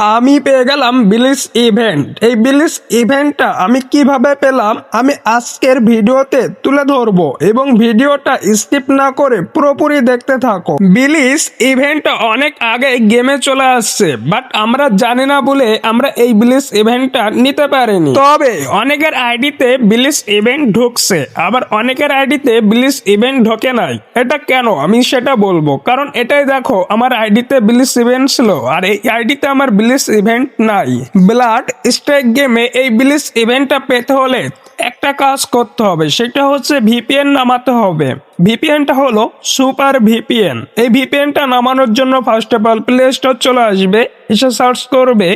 আমি পেয়ে গেলাম বিলিস ইভেন্ট। এই বিলিস ইভেন্টটা আমি কিভাবে পেলাম আমি আজকের ভিডিওতে তুলে ধরবো এবং ভিডিওটা স্কিপ না করে পুরোপুরি দেখতে থাকো। বিলিস ইভেন্টটা অনেক আগে গেমে চলে আসছে, বাট আমরা জানি না বলে আমরা এই বিলিস ইভেন্টটা নিতে পারিনি। তবে অনেকের আইডিতে বিলিস ইভেন্ট ঢুকছে, আবার অনেকের আইডিতে বিলিস ইভেন্ট ঢোকে নাই। এটা কেন আমি সেটা বলবো, কারণ এটাই দেখো আমার আইডিতে বিলিস ইভেন্ট ছিল আর এই আইডিতে আমার বিলিস ইভেন্ট নাই। ব্লাড স্ট্রাইক গেমে এই বিলিস ইভেন্টটা পেতে হলে একটা কাজ করতে হবে, সেটা হচ্ছে ভিপিএন নামাতে হবে। ভিপিএনটা হলো সুপার ভিপিএন। এই ভিপিএনটা নামানোর জন্য first of all play store চলে আসবে, এসে সার্চ করবে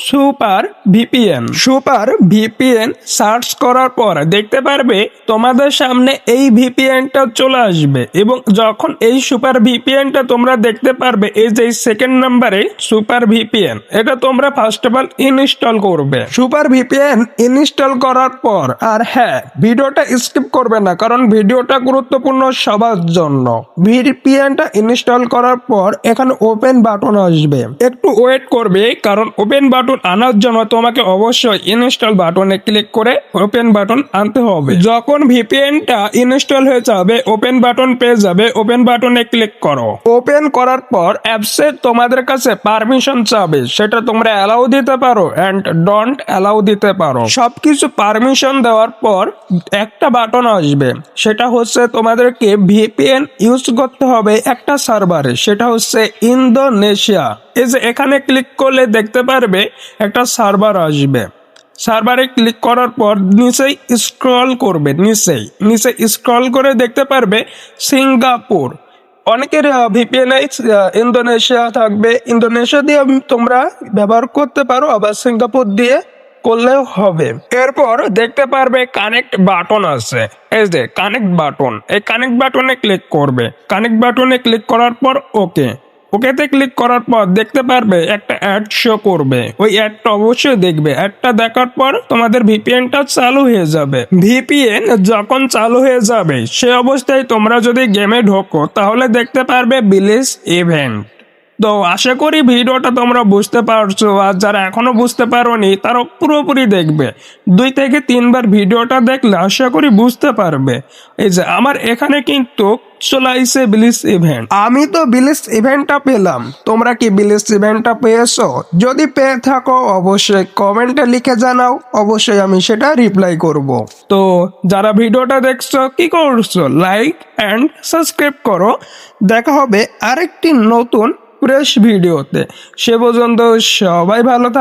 super VPN. Super VPN search করার পর দেখতে পারবে তোমাদের সামনে এই ভিপিএনটা চলে আসবে এবং যখন এই সুপার ভিপিএনটা তোমরা দেখতে পারবে, এই যে সেকেন্ড নাম্বারে সুপার ভিপিএন, এটা তোমরা ফার্স্ট অফ অল ইনস্টল করবে। সুপার ভিপিএন ইনস্টল করার পর আর হ্যাঁ, ভিডিওটা স্কিপ করবে না, কারণ ভিডিওটা গুরুত্বপূর্ণ সবার জন্য। ভিপিএনটা ইনস্টল করার পর এখানে ওপেন বাটন আসবে, একটু ওয়েট করবে, কারণ ওপেন বাটন আনার জন্য তোমাকে অবশ্যই ইনস্টল বাটনে ক্লিক করে ওপেন বাটন আনতে হবে। যখন ভিপিএনটা ইনস্টল হয়ে যাবে, ওপেন বাটন পেয়ে যাবে, ওপেন বাটনে ক্লিক করো। ওপেন করার পর অ্যাপসে তোমাদের কাছে পারমিশন চাবে, সেটা তোমরা অ্যালাউ দিতে পারো এন্ড ডোন্ট অ্যালাউ দিতে পারো। সবকিছু পারমিশন দেওয়ার পর একটা বাটন আসবে, সেটা হচ্ছে তোমাদেরকে ভিপিএন ইউজ করতে হবে একটা সার্ভারে, সেটা হচ্ছে ইন্দোনেশিয়া। এই যে এখানে ক্লিক করলে দেখতে পারবে একটা সার্ভার আসবে। সার্ভারে ক্লিক করার পর নিচেই স্ক্রল করবে, নিচে স্ক্রল করে দেখতে পারবে সিঙ্গাপুর। অনেকের ভিপিএন ইন্দোনেশিয়া থাকবে, ইন্দোনেশিয়া দিয়ে তোমরা ব্যবহার করতে পারো, আবার সিঙ্গাপুর দিয়ে করলেও হবে। এরপর দেখতে পারবে কানেক্ট বাটন আছে, এই যে কানেক্ট বাটন, এই কানেক্ট বাটনে ক্লিক করবে। কানেক্ট বাটনে ক্লিক করার পর ওকেতে ক্লিক করার পর দেখতে পারবে একটা অ্যাড শো করবে, ওই অ্যাডটা অবশ্যই দেখবে। অ্যাডটা দেখার পর তোমাদের ভিপিএনটা চালু হয়ে যাবে। ভিপিএন যখন চালু হয়ে যাবে সে অবস্থায় তোমরা যদি গেমে ঢোকো তাহলে দেখতে পারবে বিলিস ইভেন্ট। তো আশা করি ভিডিওটা তোমরা বুঝতে পারছো, আর যারা এখনো বুঝতে পারোনি তারা পুরোপুরি দেখবে। 2 থেকে 3 বার ভিডিওটা দেখলে আশা করি বুঝতে পারবে। এই যে আমার এখানে কিন্তু চলে আসছে বিলিস ইভেন্ট। আমি তো বিলিস ইভেন্টটা পেলাম, তোমরা কি বিলিস ইভেন্টটা পেয়েছো? যদি পেয়ে থাকো অবশ্যই কমেন্টে লিখে জানাও, অবশ্যই আমি সেটা রিপ্লাই করব। তো যারা ভিডিওটা দেখছো কি করছো, লাইক এন্ড সাবস্ক্রাইব করো। দেখা হবে আরেকটি নতুন ফ্রেশ ভিডিওতে। সে পর্যন্ত সবাই ভালো থাকো।